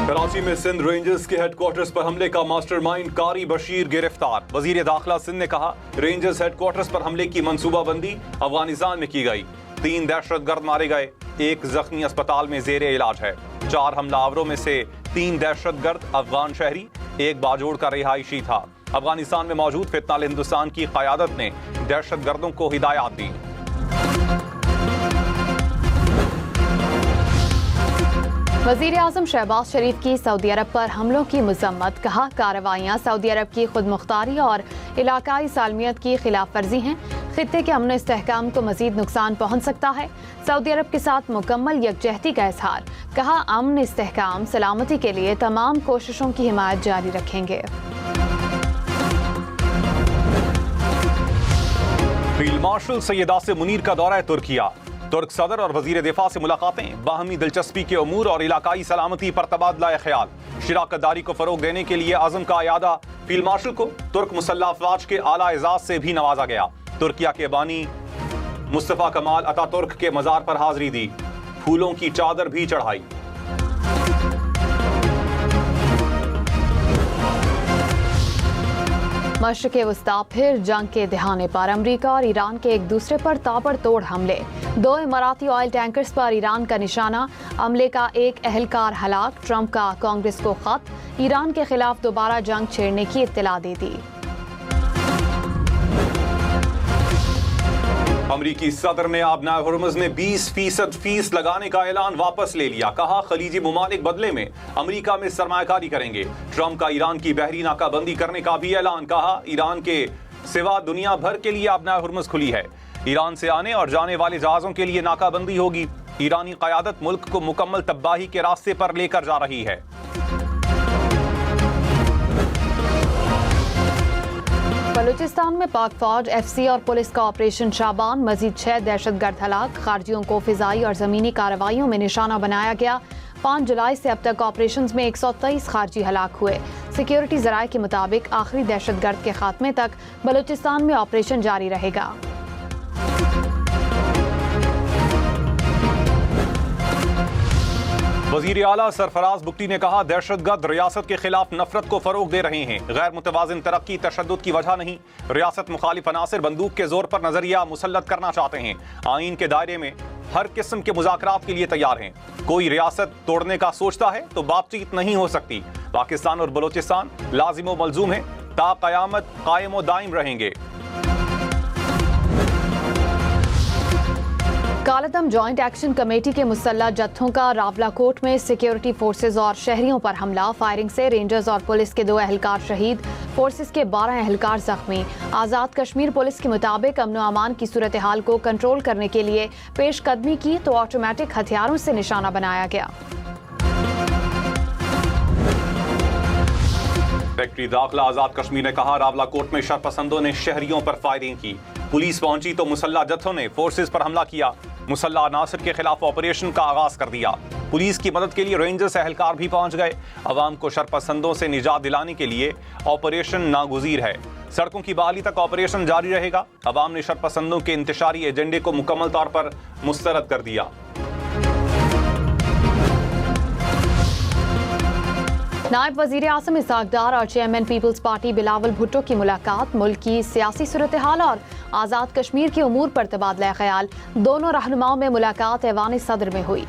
कराची में सिंध रेंजर्स के हेडक्वार्टर्स पर हमले का मास्टरमाइंड कारी बशीर गिरफ्तार। वजीर दाखिला सिंध ने कहा, रेंजर्स हेडक्वार्टर्स पर हमले की मंसूबाबंदी अफगानिस्तान में की गई। 3 दहशतगर्द मारे गए, 1 जख्मी अस्पताल में जेर इलाज है। 4 हमलावरों में से 3 दहशतगर्द अफगान शहरी, 1 बाजोड़ का रिहायशी था। अफगानिस्तान में मौजूद फितनाल हिंदुस्तान की क़यादत ने दहशतगर्दों को हिदायत दी। वज़ीर आज़म शहबाज शरीफ की सऊदी अरब पर हमलों की मज़म्मत। कहा, कार्रवाइयाँ सऊदी अरब की खुद मुख्तारी और इलाकाई सालमियत की खिलाफ वर्जी हैं। खित्ते के अमन इस्तेहकाम को मज़ीद नुकसान पहुँच सकता है। सऊदी अरब के साथ मुकम्मल यकजहती का इजहार। कहा, अमन इस्तेहकाम सलामती के लिए तमाम कोशिशों की हिमायत जारी रखेंगे। फील्ड मार्शल सैयद आसिम मुनीर का दौरा तुर्किया। तुर्क सदर और वजीर दिफा से मुलाकातें, बाहमी दिलचस्पी के उमूर और इलाकाई सलामती पर तबादला ख्याल। शिराकतदारी को फरोग देने के लिए आज़म का अयादा। फील्ड मार्शल को तुर्क मुसल्लह अफवाज के आला एजाज से भी नवाजा गया। तुर्किया के बानी मुस्तफ़ा कमाल अतातुर्क के मज़ार पर हाजिरी दी, फूलों की चादर भी चढ़ाई। मशरिक़ वस्ता फिर जंग के दहाने पर अमरीका और ईरान के एक दूसरे पर ताबड़तोड़ हमले। 2 इमाराती ऑयल टैंकर्स पर ईरान का निशाना। हमले का एक अहलकार हलाक। ट्रंप का कांग्रेस को खत। ईरान के खिलाफ दोबारा जंग छेड़ने की इत्तला दे दी। अमरीकी सदर ने आबनाए हुर्मुज़ में 20% फीस लगाने का ऐलान वापस ले लिया। कहा, खलीजी मुमालिक बदले में अमरीका में सरमायाकारी करेंगे। ट्रंप का ईरान की बहरी नाकाबंदी करने का भी ऐलान। कहा, ईरान के सिवा दुनिया भर के लिए आबनाए हुर्मुज़ खुली है। ईरान से आने और जाने वाले जहाज़ों के लिए नाकाबंदी होगी। ईरानी क़यादत मुल्क को मुकम्मल तबाही के रास्ते पर लेकर जा रही है। बलूचिस्तान में पाक फौज, FC और पुलिस का ऑपरेशन शाबान। मजीद 6 दहशतगर्द हलाक। खारजियों को फिजाई और जमीनी कार्रवाइयों में निशाना बनाया गया। 5 जुलाई से अब तक ऑपरेशंस में 123 खारजी हलाक हुए। सिक्योरिटी ज़राए के मुताबिक आखिरी दहशतगर्द के खात्मे तक बलूचिस्तान में ऑपरेशन जारी रहेगा। वजीर आला सरफराज बुगटी ने कहा, दहशतगर्द रियासत के खिलाफ नफरत को फरोग दे रहे हैं। गैर मुतवाज़िन तरक्की तशद्दुद की वजह नहीं। रियासत मुखालिफ अनासिर बंदूक के जोर पर नजरिया मुसल्लत करना चाहते हैं। आईन के दायरे में हर किस्म के मुज़ाकरात के लिए तैयार हैं। कोई रियासत तोड़ने का सोचता है तो बातचीत नहीं हो सकती। पाकिस्तान और बलोचिस्तान लाजिम व मलजूम है, ता क़यामत कायम व दाइम रहेंगे। कालादम जॉइंट एक्शन कमेटी के मुसल्लह जत्थों का रावलाकोट में सिक्योरिटी फोर्सेज और शहरियों पर हमला। फायरिंग से रेंजर्स और पुलिस के 2 अहलकार शहीद, फोर्सेज के 12 अहलकार जख्मी। आज़ाद कश्मीर पुलिस के मुताबिक अमन अमान की सूरत हाल को कंट्रोल करने के लिए पेशकदमी की तो ऑटोमेटिक हथियारों से निशाना बनाया गया। सेक्रेटरी दाखिला आज़ाद कश्मीर ने कहा, रावलाकोट में शरपसंदों ने शहरियों पर फायरिंग की। पुलिस पहुंची तो मुसल्लह जत्थों ने फोर्सेज पर हमला किया। मुसल्लह अनासिर के खिलाफ ऑपरेशन का आगाज कर दिया। पुलिस की मदद के लिए रेंजर्स एहलकार भी पहुंच गए। अवाम को शरपसंदों से निजात दिलाने के लिए ऑपरेशन नागुज़ीर है। सड़कों की बहाली तक ऑपरेशन जारी रहेगा। अवाम ने शरपसंदों के इंतशारी एजेंडे को मुकम्मल तौर पर मुस्तरद कर दिया। नायब वजीर आज़म इसहाक डार और चेयरमैन पीपल्स पार्टी बिलावल भुट्टो की मुलाकात। मुल्क की सियासी सूरत हाल और आज़ाद कश्मीर के उमूर पर तबादला ख्याल। दोनों रहनुमाओं में मुलाकात ऐवान सदर में हुई।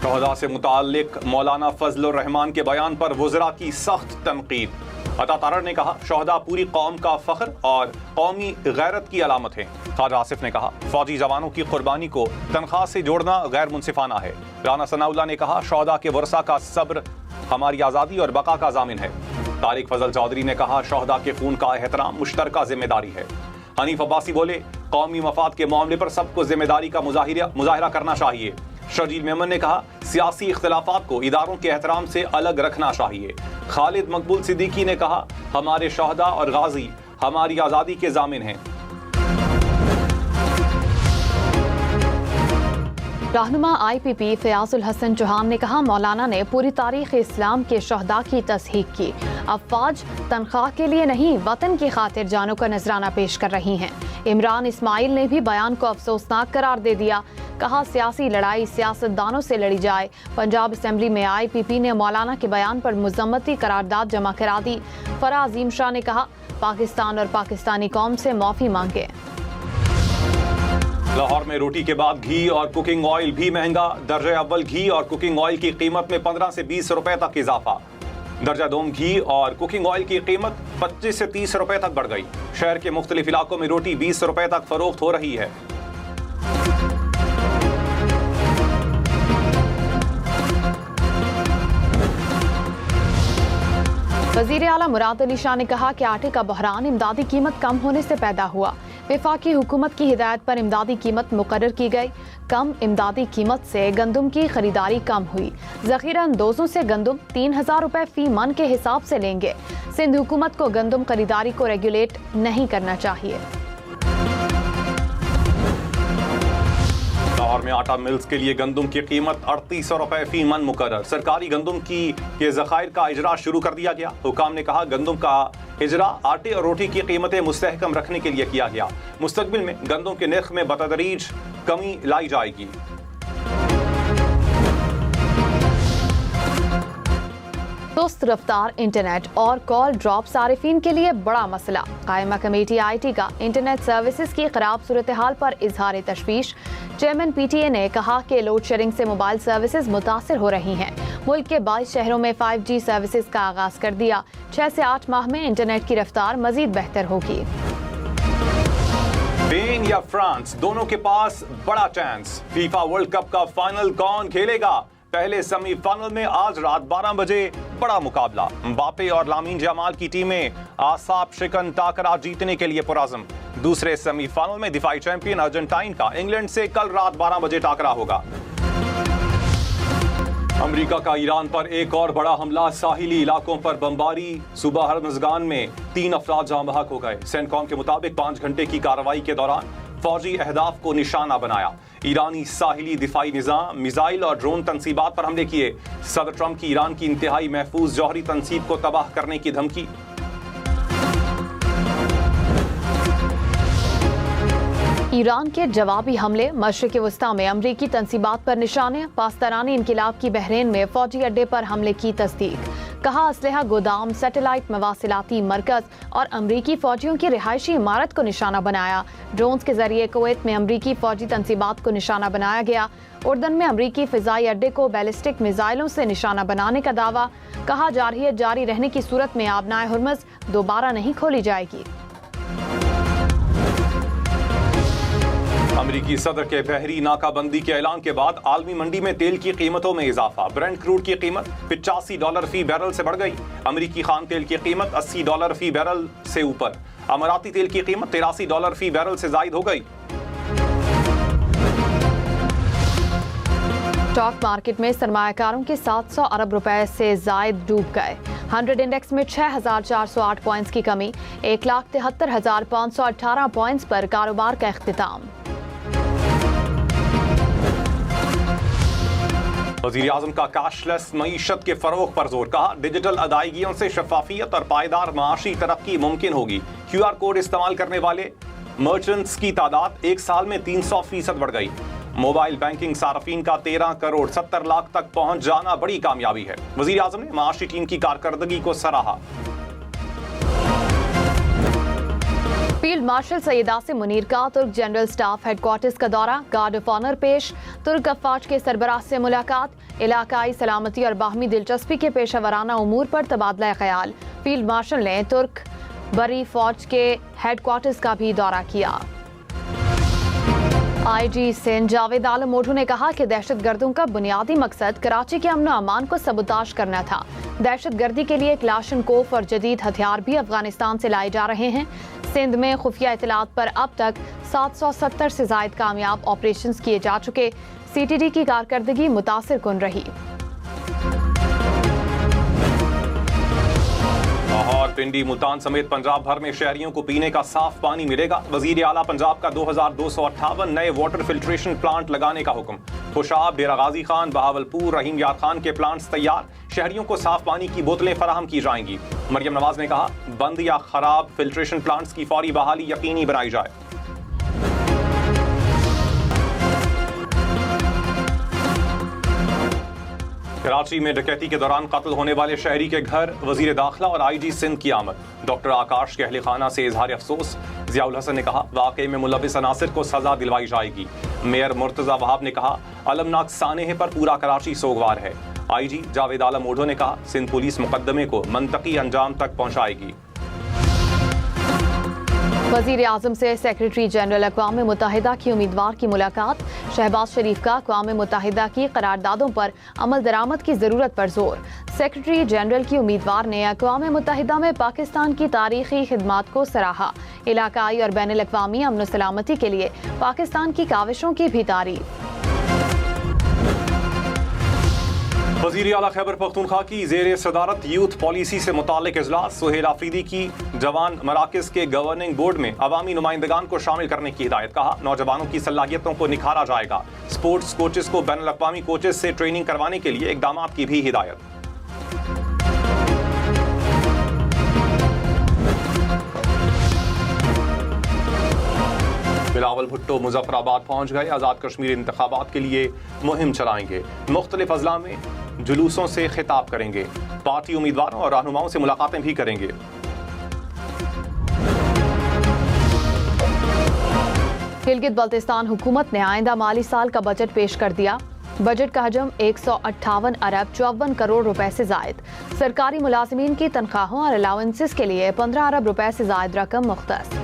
शहदा से मुताल्लिक मौलाना फजलुर रहमान के बयान पर वज़रा की सख्त तनकीद। अता तारड़ ने कहा, शहदा पूरी कौम का फख्र और कौमी गैरत की अलामत है। ख्वाजा आसिफ ने कहा, फौजी जवानों की कुर्बानी को तनख्वाह से जोड़ना गैर मुनसिफाना है। राना सनाउल्लाह ने कहा, शहदा के वर्सा का सब्र हमारी आज़ादी और बका का जामिन है। तारिक फजल चौधरी ने कहा, शहदा के खून का एहतराम मुश्तरका जिम्मेदारी है। हनीफ अब्बासी बोले, कौमी मफाद के मामले पर सबको जिम्मेदारी का मुजाहिरा करना चाहिए। शर्जील मेमन ने कहा, सियासी इख्तिलाफात को इदारों के एहतराम से अलग रखना चाहिए। खालिद मकबूल सिद्दीकी ने कहा, हमारे शहदा और गाजी हमारी आज़ादी के जामिन हैं। रहनुमा IPP फयाजुल हसन चौहान ने कहा, मौलाना ने पूरी तारीख इस्लाम के शहदा की तस्दीक की। अफवाज तनख्वाह के लिए नहीं, वतन की खातिर जानों का नजराना पेश कर रही हैं। इमरान इस्माइल ने भी बयान को अफसोसनाक करार दे दिया। कहा, सियासी लड़ाई सियासतदानों से लड़ी जाए। पंजाब असेंबली में IPP ने मौलाना के बयान पर मुजम्मती करारदाद जमा करा दी। फराह अजीम शाह ने कहा, पाकिस्तान और पाकिस्तानी कौम से माफी मांगे। लाहौर में रोटी के बाद घी और कुकिंग ऑयल भी महंगा। दर्जा अव्वल घी और कुकिंग ऑयल की कीमत में 15 से 20 रुपए तक इजाफा। दर्जा दोम घी और कुकिंग ऑयल की कीमत 25 से 30 रुपए तक बढ़ गई। शहर के मुख्तलिफ इलाकों में रोटी 20 रुपए तक फरोख्त हो रही है। वजीर आला मुराद अली शाह ने कहा कि आटे का बहरान इमदादी कीमत कम होने से पैदा हुआ। वफाकी हुकूमत की हिदायत पर इमदादी कीमत मुकर्रर की गई। कम इमदादी कीमत से गंदम की खरीदारी कम हुई। जखीरा अंदोजों से गंदम 3000 रुपए फी मन के हिसाब से लेंगे। सिंध हुकूमत को गंदम खरीदारी को रेगुलेट नहीं करना चाहिए। लाहौर में आटा मिल्स के लिए गंदम की कीमत 3800 रुपए फी मन मुकर्रर। सरकारी गंदम के ज़खायर का इजरा शुरू कर दिया गया। हुकाम ने कहा, गंदम का इजरा आटे और रोटी की कीमतें मुस्तहकम रखने के लिए किया गया। मुस्तकबिल में गंदम के नर्ख में बतदरीज कमी लाई जाएगी। सुस्त रफ्तार इंटरनेट और कॉल ड्रॉप सारिफीन के लिए बड़ा मसला। कायमा कमेटी IT का इंटरनेट सर्विसेज की खराब सूरत हाल पर इजहार तशवीश। चेयरमैन PTA ने कहा कि लोड शेडिंग से मोबाइल सर्विसेज मुतासर हो रही हैं। मुल्क के 22 शहरों में 5G सर्विसेज का आगाज कर दिया। 6 से 8 माह में इंटरनेट की रफ्तार मजीद बेहतर होगी। स्पेन या फ्रांस, दोनों के पास बड़ा चांस। फीफा वर्ल्ड कप का फाइनल कौन खेलेगा? पहले सेमीफाइनल में आज रात 12 बजे बड़ा मुकाबला। म्बापे और लामीन जमाल की टीमें आसाब शिकन टाकरा जीतने के लिए पुरअज़्म। दूसरे सेमीफाइनल में दिफाई चैंपियन अर्जेंटाइन का इंग्लैंड से कल रात 12 बजे टाकरा होगा। अमेरिका का ईरान पर एक और बड़ा हमला। साहिली इलाकों पर बमबारी। सुबह हरमज़गान में 3 अफराद जाँ बहक हो गए। सेंटकॉम के मुताबिक 5 घंटे की कार्रवाई के दौरान फौजी अहदाफ को निशाना बनाया। ईरानी साहिली दिफाई निज़ाम, मिसाइल और ड्रोन तनसीबात पर हमले किए। सदर ट्रंप की ईरान की इंतहाई महफूज जौहरी तनसीब को तबाह करने की धमकी। ईरान के जवाबी हमले। मशरिक़ वस्ता में अमरीकी तनसीबात पर निशाने। पाकिस्तानी इनकिलाब की बहरीन में फौजी अड्डे पर हमले की तस्दीक। कहा, असलहा गोदाम, सैटेलाइट मवासिलाती मरकज और अमरीकी फौजियों की रिहायशी इमारत को निशाना बनाया। ड्रोन्स के जरिए कुवैत में अमरीकी फौजी तनसीबात को निशाना बनाया गया। उर्दन में अमरीकी फिजाई अड्डे को बैलिस्टिक मिसाइलों से निशाना बनाने का दावा। कहा, जारहियत जारी रहने की सूरत में आबनाए हुर्मज़ दोबारा नहीं खोली जाएगी। अमरीकी सदर के बहरी नाकाबंदी के ऐलान के बाद आलमी मंडी में तेल की कीमतों में इजाफा। ब्रेंट क्रूड की कीमत $85 फी बैरल से बढ़ गई। अमरीकी खाम तेल की कीमत $80 फी बैरल से ऊपर। अमाराती तेल की कीमत $83 फी बैरल से जायद हो गई। स्टॉक मार्केट में सरमायाकारों के 700 अरब रुपए से जायद डूब गए। 100 इंडेक्स में 6408 पॉइंट्स की कमी। 1,73,518 पॉइंट्स पर कारोबार का इख्तिताम। वज़ीर आज़म का कैशलेस मईशत के फरोग पर जोर। कहा, डिजिटल अदायगियों से शफाफियत और पायदार माशी तरक्की मुमकिन होगी। QR कोड इस्तेमाल करने वाले मर्चेंट्स की तादाद 1 साल में 300% बढ़ गई। मोबाइल बैंकिंग सार्फिन का 13 करोड़ 70 लाख तक पहुंच जाना बड़ी कामयाबी है। वज़ीर आज़म ने माशी टीम की कारकर्दगी को सराहा। फील्ड मार्शल सैयद आसिम मुनीर का तुर्क जनरल स्टाफ हेडक्वार्टर्स का दौरा। गार्ड ऑफ ऑनर पेश। तुर्क अफवाज के सरबराह से मुलाकात। इलाकाई सलामती और बाहमी दिलचस्पी के पेशा वराना उमूर पर तबादला ख्याल। फील्ड मार्शल ने तुर्क बरी फौज के हेडक्वार्टर्स का भी दौरा किया। IG सिंध जावेद आलम मोटू ने कहा कि दहशतगर्दों का बुनियादी मकसद कराची के अमन अमान को सबूताश करना था। दहशतगर्दी के लिए क्लाशनकोफ और जदीद हथियार भी अफगानिस्तान से लाए जा रहे हैं। सिंध में खुफिया इतलात पर अब तक 770 से जायद कामयाब ऑपरेशंस किए जा चुके। CTD की कारकर्दगी मुतासिर कुन रही। लाहौर, पिंडी, मुल्तान समेत पंजाब भर में शहरियों को पीने का साफ पानी मिलेगा। वजीर आला पंजाब का 2258 नए वाटर फिल्ट्रेशन प्लांट लगाने का हुक्म। خوشاب، ڈیرہ غازی خان، بہاولپور، رحیم یار خان کے پلانٹس تیار، شہریوں کو صاف پانی کی بوتلیں فراہم کی جائیں گی۔ مریم نواز نے کہا بند یا خراب فلٹریشن پلانٹس کی فوری بحالی یقینی بنائی جائے۔ کراچی میں ڈکیتی کے دوران قتل ہونے والے شہری کے گھر وزیر داخلہ اور آئی جی سندھ کی آمد۔ ڈاکٹر آکاش کے اہل خانہ سے اظہار افسوس۔ ضیاء الحسن نے کہا واقعے میں ملوث عناصر کو سزا دلوائی جائے گی۔ میئر مرتضی وہاب نے کہا المناک سانحے پر پورا کراچی سوگوار ہے۔ آئی جی جاوید عالم اوڈھو نے کہا سندھ پولیس مقدمے کو منطقی انجام تک پہنچائے گی۔ وزیر اعظم سے سیکرٹری جنرل اقوام متحدہ کی امیدوار کی ملاقات۔ شہباز شریف کا اقوام متحدہ کی قراردادوں پر عمل درآمد کی ضرورت پر زور۔ سیکرٹری جنرل کی امیدوار نے اقوام متحدہ میں پاکستان کی تاریخی خدمات کو سراہا۔ علاقائی اور بین الاقوامی امن و سلامتی کے لیے پاکستان کی کاوشوں کی بھی تعریف۔ وزیر اعلیٰ خیبر پختونخوا کی زیر صدارت یوتھ پالیسی سے متعلق اجلاس۔ سہیل آفریدی کی جوان مراکز کے گورننگ بورڈ میں عوامی نمائندگان کو شامل کرنے کی ہدایت۔ کہا نوجوانوں کی صلاحیتوں کو نکھارا جائے گا۔ سپورٹس کوچز کو بین الاقوامی کوچز سے ٹریننگ کروانے کے لیے اقدامات کی بھی ہدایت۔ بلاول بھٹو مظفر آباد پہنچ گئے۔ آزاد کشمیر انتخابات کے لیے مہم چلائیں گے۔ مختلف اضلاع میں جلوسوں سے خطاب کریں گے۔ پارٹی امیدواروں اور رہنماؤں سے ملاقاتیں بھی کریں گے۔ گلگت بلتستان حکومت نے آئندہ مالی سال کا بجٹ پیش کر دیا۔ بجٹ کا حجم 158 ارب 54 کروڑ روپے سے زائد۔ سرکاری ملازمین کی تنخواہوں اور الاؤنسز کے لیے 15 ارب روپے سے زائد رقم مختص۔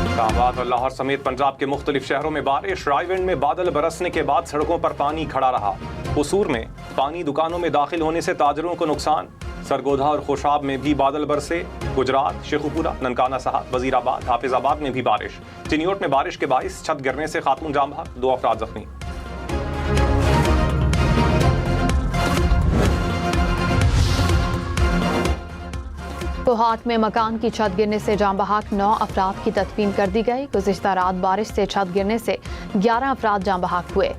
اسلام آباد اور لاہور سمیت پنجاب کے مختلف شہروں میں بارش۔ رائے ونڈ میں بادل برسنے کے بعد سڑکوں پر پانی کھڑا رہا۔ قصور میں پانی دکانوں میں داخل ہونے سے تاجروں کو نقصان۔ سرگودھا اور خوشاب میں بھی بادل برسے۔ گجرات، شیخوپورہ، ننکانہ صاحب، وزیر آباد، حافظ آباد میں بھی بارش۔ چنیوٹ میں بارش کے باعث چھت گرنے سے خاتون جاں بحق، 2 افراد زخمی۔ کوہاٹ میں مکان کی چھت گرنے سے جاں بحق 9 افراد کی تدفین کر دی گئی۔ گزشتہ رات بارش سے چھت گرنے سے 11 افراد جاں بحق ہوئے۔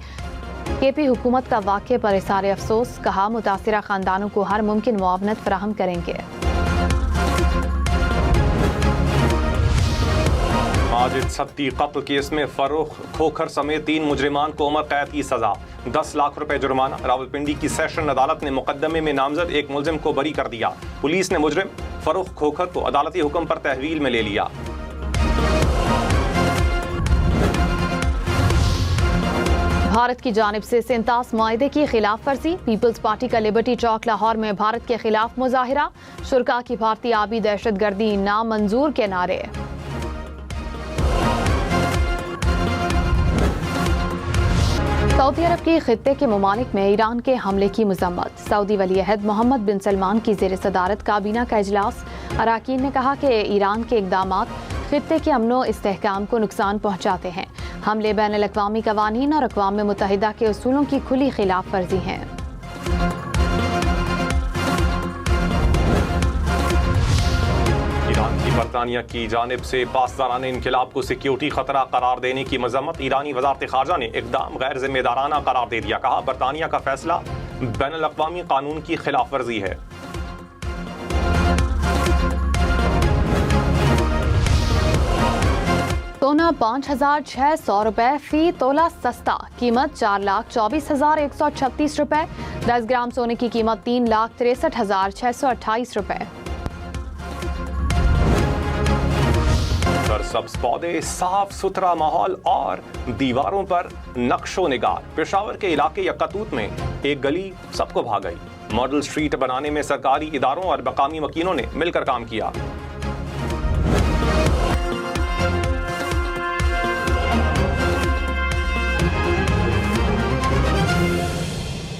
کے پی حکومت کا واقعے پر اظہار افسوس۔ کہا متاثرہ خاندانوں کو ہر ممکن معاونت فراہم کریں گے۔ ماجد ستی قتل کیس میں فروخ کھوکھر سمیت 3 مجرمان کو عمر قید کی سزا، 10 لاکھ روپے جرمانہ۔ راولپنڈی کی سیشن عدالت نے مقدمے میں نامزد ایک ملزم کو بری کر دیا۔ پولیس نے مجرم فروخ کھوکھر کو عدالتی حکم پر تحویل میں لے لیا۔ بھارت کی جانب سے سینتاس معاہدے کی خلاف ورزی۔ پیپلز پارٹی کا لبرٹی چوک لاہور میں بھارت کے خلاف مظاہرہ۔ شرکاء کی بھارتی آبی دہشت گردی نامنظور کے نعرے۔ سعودی عرب کی خطے کے ممالک میں ایران کے حملے کی مذمت۔ سعودی ولی عہد محمد بن سلمان کی زیر صدارت کابینہ کا اجلاس۔ اراکین نے کہا کہ ایران کے اقدامات خطے کے امن و استحکام کو نقصان پہنچاتے ہیں۔ حملے بین الاقوامی قوانین اور اقوام متحدہ کے اصولوں کی کھلی خلاف ورزی ہیں۔ ایران کی برطانیہ کی جانب سے پاسداران انقلاب کو سیکیورٹی خطرہ قرار دینے کی مذمت۔ ایرانی وزارت خارجہ نے اقدام غیر ذمہ دارانہ قرار دے دیا۔ کہا برطانیہ کا فیصلہ بین الاقوامی قانون کی خلاف ورزی ہے۔ سونا 5,600 روپے فی تولہ سستا، قیمت 4,24,136 روپے۔ 10 گرام سونے کی قیمت 3,63,628 روپے۔ سبز پودے، صاف ستھرا ماحول اور دیواروں پر نقش و نگار۔ پشاور کے علاقے یکاتوت میں ایک گلی سب کو بھا گئی۔ ماڈل سٹریٹ بنانے میں سرکاری اداروں اور مقامی مکینوں نے مل کر کام کیا۔